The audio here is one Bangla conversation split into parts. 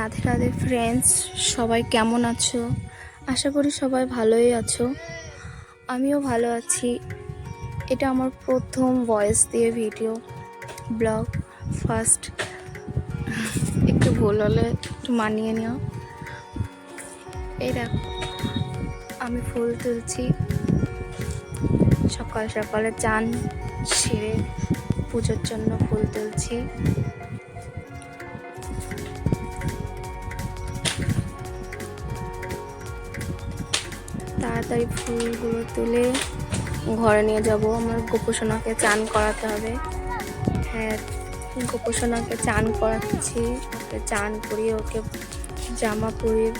রাধে রাধে ফ্রেন্ডস, সবাই কেমন আছো? আশা করি সবাই ভালোই আছো। আমিও ভালো আছি। এটা আমার প্রথম ভয়েস দিয়ে ভিডিও ব্লগ। ফার্স্ট একটু ভুল হলে একটু মানিয়ে নিও। এই দেখো, আমি ফুল তুলছি। সকাল সকালে চান সেরে পুজোর জন্য ফুল তুলছি। তাড়াতাড়ি ফুলগুলো তুলে ঘরে নিয়ে যাব। আমার গোপোষণাকে চান করাতে হবে। হ্যাঁ, গোপোষণাকে চান করাচ্ছি। ওকে চান করিয়ে ওকে জামা পরিয়ে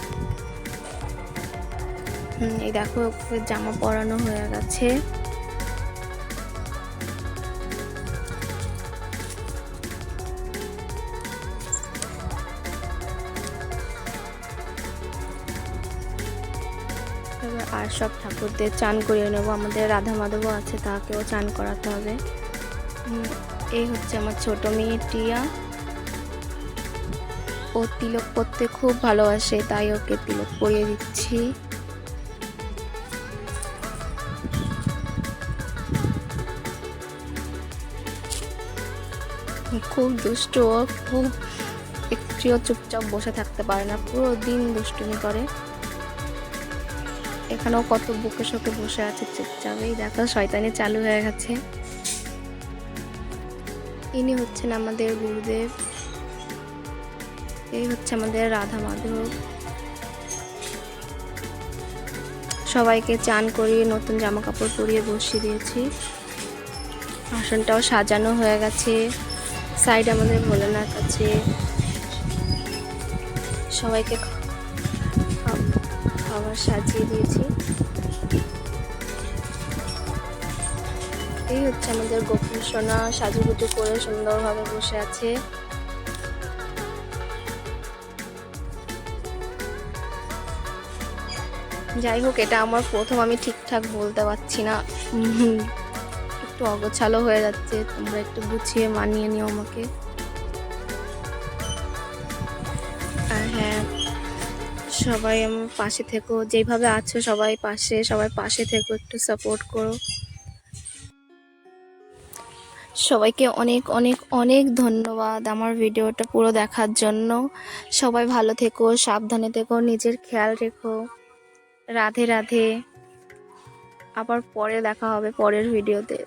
এই দেখো, ওকে জামা পরানো হয়ে গেছে। এবার আর সব ঠাকুরদের চান করিয়ে নেব। আমাদের রাধা মাধবও আছে, তাকেও চান করাতে হবে। এই হচ্ছে আমার ছোট মেয়ে টিয়া। ও তিলক পরতে খুব ভালোবাসে, তাই ওকে তিলক পরিয়ে দিচ্ছি। খুব দুষ্ট, খুব একটুও চুপচাপ বসে থাকতে পারে না, পুরো দিন দুষ্টুমি করে। এখানেও কত বুকে শোকে বসে আছে চুপচাপ। এই দেখো, শয়তানি চালু হয়ে গেছে। ইনি হচ্ছেন আমাদের গুরুদেব। এই হচ্ছে আমাদের রাধা মাধব। সবাইকে চান করিয়ে নতুন জামা কাপড় পরিয়ে বসিয়ে দিয়েছি। আসনটাও সাজানো হয়ে গেছে। সাইড আমাদের ভোলেনাথ আছে। সবাইকে খাবার সাজিয়ে দিয়েছি। এই হচ্ছে আমাদের গোপোষণা, সাজুগুজু করে সুন্দরভাবে বসে আছে। যাই হোক, এটা আমার প্রথম, আমি ঠিকঠাক বলতে পারছি না, একটু অগোছালো হয়ে যাচ্ছে। তোমরা একটু গুছিয়ে মানিয়ে নিও আমাকে। আর হ্যাঁ, সবাই আমার পাশে থেকো, যেভাবে আছো সবাই পাশে থেকো, একটু সাপোর্ট করো। সবাইকে অনেক অনেক অনেক ধন্যবাদ আমার ভিডিওটা পুরো দেখার জন্য। সবাই ভালো থেকো, সাবধানে থেকো, নিজের খেয়াল রেখো। রাধে রাধে। আবার পরে দেখা হবে পরের ভিডিওতে।